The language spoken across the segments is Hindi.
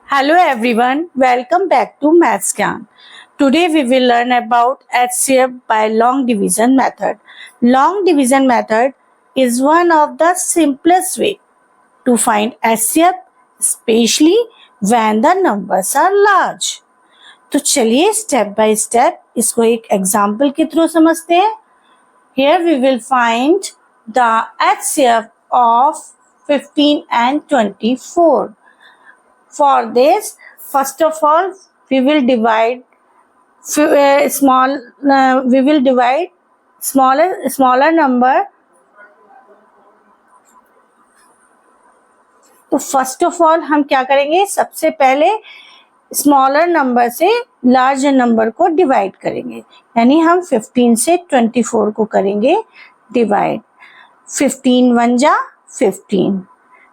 Hello everyone, welcome back to Maths Gyan. Today we will learn about HCF by long division method. Long division method is one of the simplest way to find HCF, especially when the numbers are large. तो चलिए स्टेप बाय स्टेप इसको एक एग्जाम्पल के थ्रू समझते हैं. Here we will find the HCF of 15 and 24. For this, first of all, we will divide smaller number. तो फर्स्ट ऑफ ऑल हम क्या करेंगे, सबसे पहले स्मॉलर नंबर से लार्जर नंबर को डिवाइड करेंगे. यानी हम 15 से 24 को करेंगे डिवाइड. 15 1 जा 15.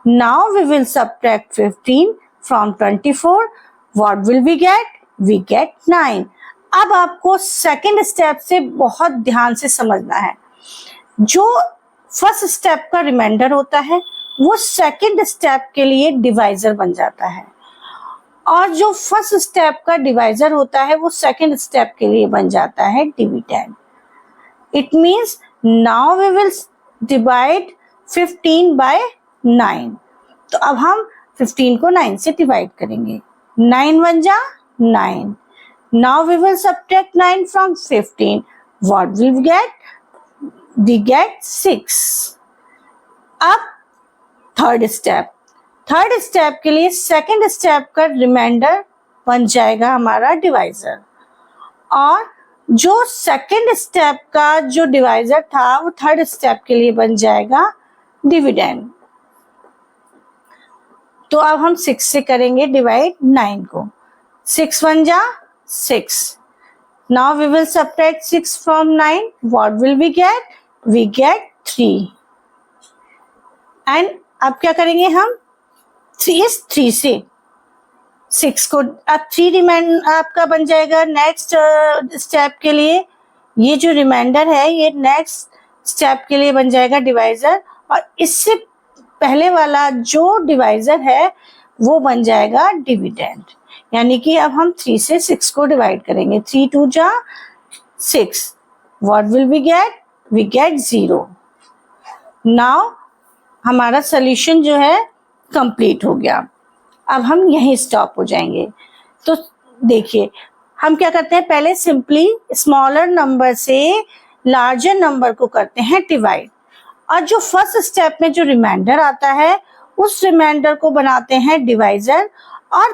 Now we will subtract 15 from 24. What will we get? We get 9. अब आपको सेकेंड स्टेप से बहुत ध्यान से समझना है. जो फर्स्ट स्टेप का रिमाइंडर होता है वो सेकेंड स्टेप के लिए डिवाइजर बन जाता है, और जो फर्स्ट स्टेप का डिवाइजर होता है वो सेकेंड स्टेप के लिए बन जाता है dividend. It means now we will divide 15 by 9. तो अब हम 15 को 9 से डिवाइड करेंगे. 9 1 जा 9. Now we will subtract 9 from 15. What will we get? We get 6. अब थर्ड स्टेप के लिए सेकेंड स्टेप का रिमाइंडर बन जाएगा हमारा डिवाइजर, और जो सेकेंड स्टेप का जो डिवाइजर था वो थर्ड स्टेप के लिए बन जाएगा डिविडेंड. तो अब हम 6 से करेंगे डिवाइड 9 को. 6 1 जा 6. Now we will subtract 6 from 9. What will we get? We get 3. And अब क्या करेंगे हम, 3 से 6 को अब 3 रिमाइंड आपका बन जाएगा नेक्स्ट स्टेप के लिए. ये जो रिमाइंडर है ये नेक्स्ट स्टेप के लिए बन जाएगा डिवाइजर, और इससे पहले वाला जो डिवाइजर है वो बन जाएगा डिविडेंड. यानी कि अब हम 3 से 6 को डिवाइड करेंगे. 3 2 जा 6. What will we get? We get 0. Now हमारा सोल्यूशन जो है कंप्लीट हो गया. अब हम यहीं स्टॉप हो जाएंगे. तो देखिए हम क्या करते हैं, पहले सिंपली स्मॉलर नंबर से लार्जर नंबर को करते हैं डिवाइड, और जो फर्स्ट स्टेप में जो रिमाइंडर आता है उस रिमाइंडर को बनाते हैं डिवाइजर, और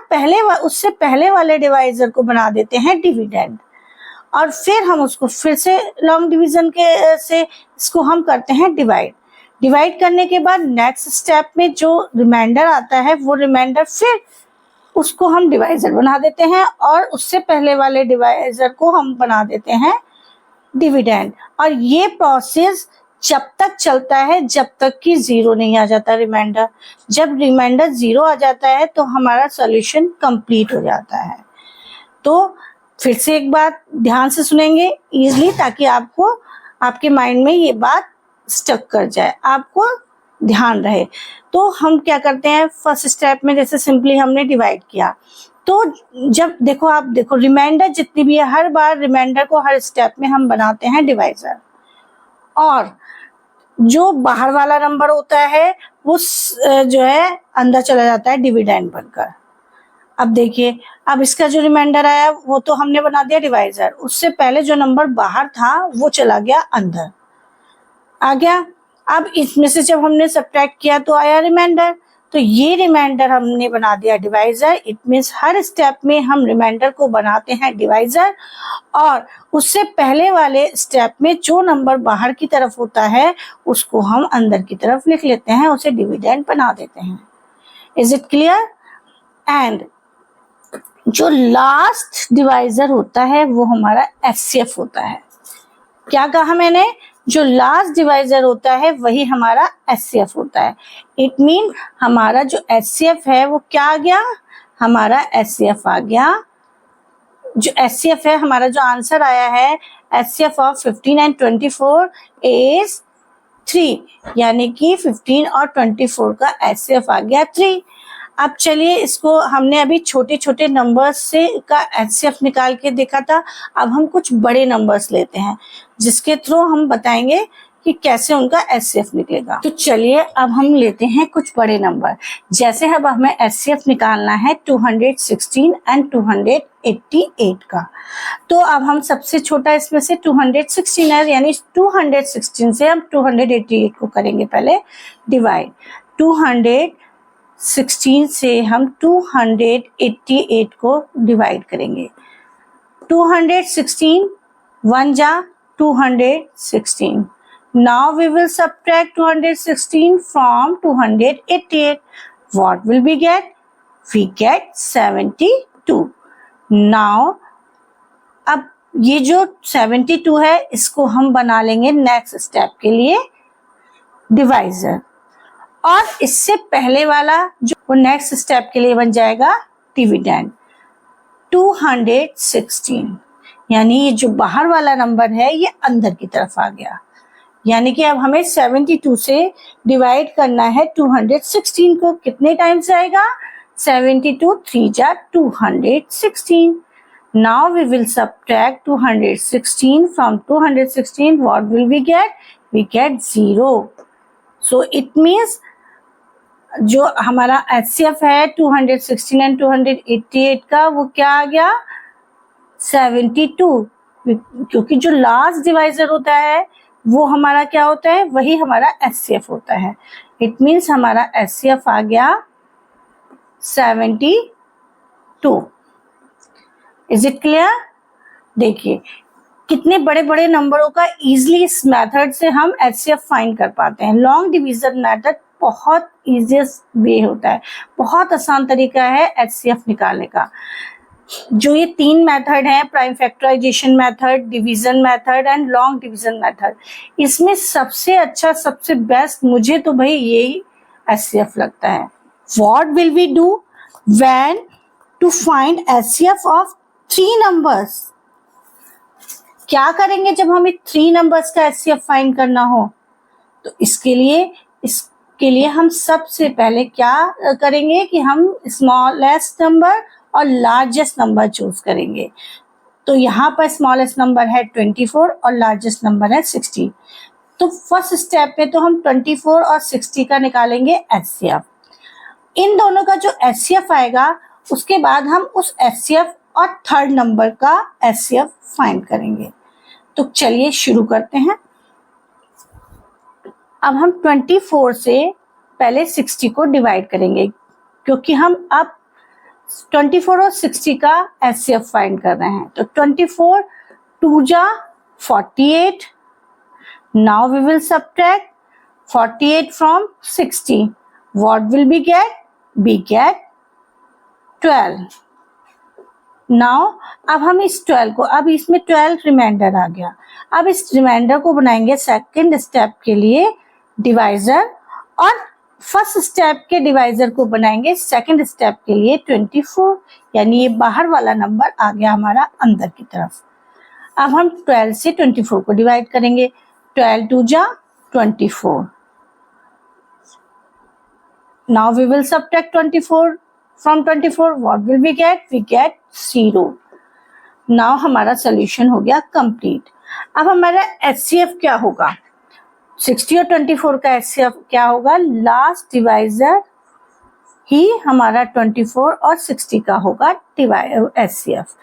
उससे पहले वाले डिवाइजर को बना देते हैं डिविडेंड, और फिर हम उसको फिर से लॉन्ग डिवीजन के से इसको हम करते हैं डिवाइड करने के बाद नेक्स्ट स्टेप में जो रिमाइंडर आता है वो रिमाइंडर फिर उसको हम डिवाइजर बना देते हैं, और उससे पहले वाले डिवाइजर को हम बना देते हैं डिविडेंड. और ये प्रोसेस जब तक चलता है जब तक कि 0 नहीं आ जाता रिमाइंडर. जब रिमाइंडर 0 आ जाता है तो हमारा सॉल्यूशन कंप्लीट हो जाता है. तो फिर से एक बात ध्यान से सुनेंगे इजीली, ताकि आपको आपके माइंड में ये बात स्टक कर जाए, आपको ध्यान रहे. तो हम क्या करते हैं, फर्स्ट स्टेप में जैसे सिंपली हमने डिवाइड किया, तो जब देखो रिमाइंडर जितनी भी है हर बार रिमाइंडर को हर स्टेप में हम बनाते हैं डिवाइजर, और जो बाहर वाला नंबर होता है वो जो है अंदर चला जाता है डिविडेंड बनकर. अब देखिए अब इसका जो रिमाइंडर आया वो तो हमने बना दिया डिवाइजर, उससे पहले जो नंबर बाहर था वो चला गया अंदर आ गया. अब इसमें से जब हमने सब्ट्रैक्ट किया तो आया रिमाइंडर, तो ये रिमाइंडर हमने बना दिया divisor. It means her step में हम रिमाइंडर को बनाते हैं डिवाइजर, और उससे पहले वाले स्टेप में जो नंबर बाहर की तरफ होता है उसको हम अंदर की तरफ लिख लेते हैं, उसे डिविडेंड बना देते हैं. Is it clear? एंड जो लास्ट डिवाइजर होता है वो हमारा एचसीएफ होता है. क्या कहा मैंने? जो लास्ट डिवाइजर होता है वही हमारा एचसीएफ होता है. इट मीन हमारा जो एचसीएफ है वो क्या आ गया, हमारा एचसीएफ आ गया. जो एचसीएफ है हमारा जो आंसर आया है एचसीएफ ऑफ 15 एंड 24 इज 3, यानी कि 15 और 24 का एचसीएफ आ गया 3. अब चलिए इसको हमने अभी छोटे छोटे नंबर्स से का एचसीएफ निकाल के देखा था, अब हम कुछ बड़े नंबर्स लेते हैं जिसके थ्रू हम बताएंगे कि कैसे उनका एचसीएफ निकलेगा। तो चलिए अब हम लेते हैं कुछ बड़े नंबर। जैसे अब हमें एचसीएफ निकालना है 216 एंड 288 का, तो अब हम सबसे छोटा इसमें से 216 है, यानी 216 से हम 288 को करेंगे पहले डिवाइड। 216 से हम 288 को डिवाइड करेंगे। 216 1 जा 216। Now we will subtract 216 from 288. What will we get? We get 72. Now अब ये जो 72 है इसको हम बना लेंगे नेक्स्ट स्टेप के लिए डिवाइजर, और इससे पहले वाला जो वो नेक्स्ट स्टेप के लिए बन जाएगा डिविडेंड। 216 यानी ये जो बाहर वाला नंबर है ये अंदर की तरफ आ गया, यानी कि अब हमें 72 से डिवाइड करना है 216 को। कितने टाइम्स आएगा? 72 3 जा 216। Now we will subtract 216 from 216. What will we get? We get 0. So it means जो हमारा HCF है 216 एंड 288 का वो क्या आ गया? 72, क्योंकि जो लास्ट डिवाइजर होता है वो हमारा क्या होता है? वही हमारा HCF होता है। इट मीन्स हमारा HCF आ गया 72। Is it clear? देखिए कितने बड़े बड़े नंबरों का इजीली इस मेथड से हम HCF फाइंड कर पाते हैं। लॉन्ग डिवीजन मेथड बहुत इजीएस्ट वे होता है, बहुत आसान तरीका है HCF निकालने का। जो ये तीन मेथड हैं, prime factorization method, division method and long division method, इसमें सबसे अच्छा सबसे बेस्ट मुझे तो भाई यही HCF लगता है। What will we do when to find HCF of 3 numbers? क्या करेंगे जब हमें 3 नंबर्स का HCF फाइंड करना हो? तो इसके लिए हम सबसे पहले क्या करेंगे कि हम स्मॉलेस्ट नंबर और लार्जेस्ट नंबर चूज करेंगे। तो यहाँ पर स्मॉलेस्ट नंबर है 24 और लार्जेस्ट नंबर है 60। तो फर्स्ट स्टेप में तो हम 24 और 60 का निकालेंगे HCF। इन दोनों का जो HCF आएगा उसके बाद हम उस HCF और थर्ड नंबर का HCF फाइंड करेंगे। तो चलिए शुरू करते हैं। अब हम 24 से पहले 60 को डिवाइड करेंगे, क्योंकि हम अब 24 और 60 का HCF फाइंड कर रहे हैं। तो 24 2 जा 48। Now we will subtract 48 from 60। What will be get? Be get 12। Now अब हम इस 12 को, अब इसमें 12 रिमाइंडर आ गया, अब इस रिमाइंडर को बनाएंगे सेकंड स्टेप के लिए डिवाइजर, और फर्स्ट स्टेप के डिवाइजर को बनाएंगे सेकंड स्टेप के लिए 24, यानी ये बाहर वाला नंबर आ गया हमारा अंदर की तरफ। अब हम 12 से 24 को डिवाइड करेंगे। 12 2 जा 24। Now we will subtract 24 from 24। What will we get? We get 0। Now हमारा सोल्यूशन हो गया कंप्लीट। अब हमारा HCF क्या होगा? 60 और 24 का HCF क्या होगा? लास्ट डिवाइजर ही हमारा 24 और 60 का होगा HCF।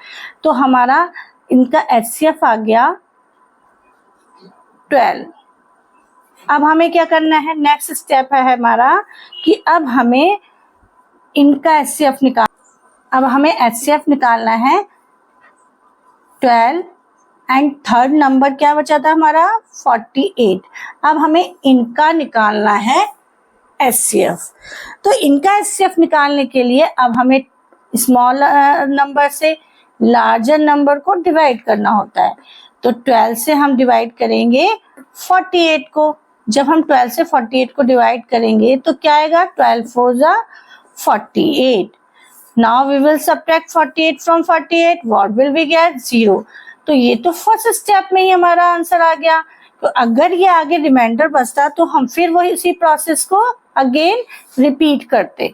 तो हमारा इनका HCF आ गया 12। अब हमें क्या करना है? नेक्स्ट स्टेप है हमारा कि अब हमें इनका HCF निकालना है 12 एंड थर्ड नंबर क्या बचा था हमारा? 48। अब हमें इनका निकालना है HCF। तो इनका HCF निकालने के लिए अब हमें स्मॉल नंबर से लार्जर नंबर को डिवाइड करना होता है। तो 12 से हम डिवाइड करेंगे 48 को। जब हम 12 से 48 को डिवाइड करेंगे तो क्या आएगा? 12 4 जा 48। Now we will subtract 48 from 48। What will we get? 0। तो ये तो फर्स्ट स्टेप में ही हमारा आंसर आ गया। तो अगर ये आगे रिमाइंडर बचता तो हम फिर वही उसी प्रोसेस को अगेन रिपीट करते।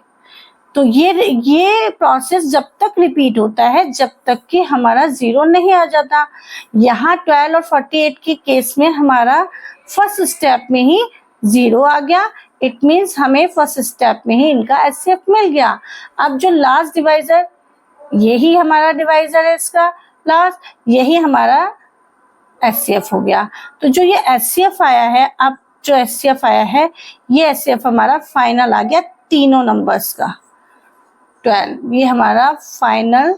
तो ये प्रोसेस जब तक रिपीट होता है जब तक कि हमारा 0 नहीं आ जाता। यहाँ 12 और 48 के केस में हमारा फर्स्ट स्टेप में ही 0 आ गया। इट मीन्स हमें फर्स्ट स्टेप में ही इनका एचसीएफ मिल गया। अब जो लास्ट डिवाइजर, यही हमारा डिवाइजर है, इसका लास्ट, यही हमारा एचसीएफ हो गया। तो जो ये एचसीएफ आया है, अब जो एचसीएफ आया है, ये एचसीएफ हमारा फाइनल आ गया तीनों नंबर्स का 12। ये हमारा फाइनल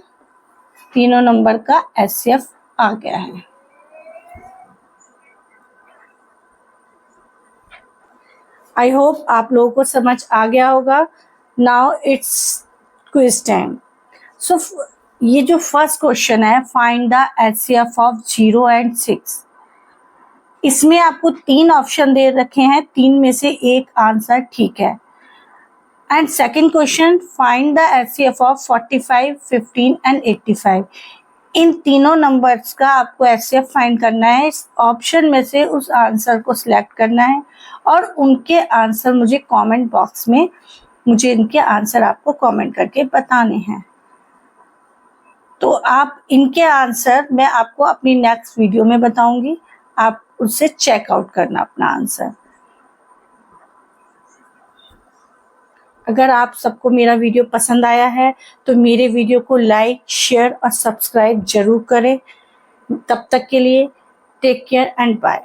तीनों नंबर का एचसीएफ आ गया है। आई होप आप लोगों को समझ आ गया होगा। Now it's quiz time. So ये जो फर्स्ट क्वेश्चन है, find the HCF of 0 and 6। इसमें आपको 3 ऑप्शन दे रखे हैं, 3 में से एक आंसर ठीक है। And second question, find the HCF of 45, 15 and 85। इन तीनों नंबर्स का आपको एचसीएफ फाइंड करना है। इस ऑप्शन में से उस आंसर को सिलेक्ट करना है और उनके आंसर मुझे कमेंट बॉक्स में, मुझे इनके आंसर आपको कमेंट करके बताने हैं। तो आप इनके आंसर मैं आपको अपनी नेक्स्ट वीडियो में बताऊंगी, आप उससे चेकआउट करना अपना आंसर। अगर आप सबको मेरा वीडियो पसंद आया है तो मेरे वीडियो को लाइक, शेयर और सब्सक्राइब जरूर करें। तब तक के लिए टेक केयर एंड बाय।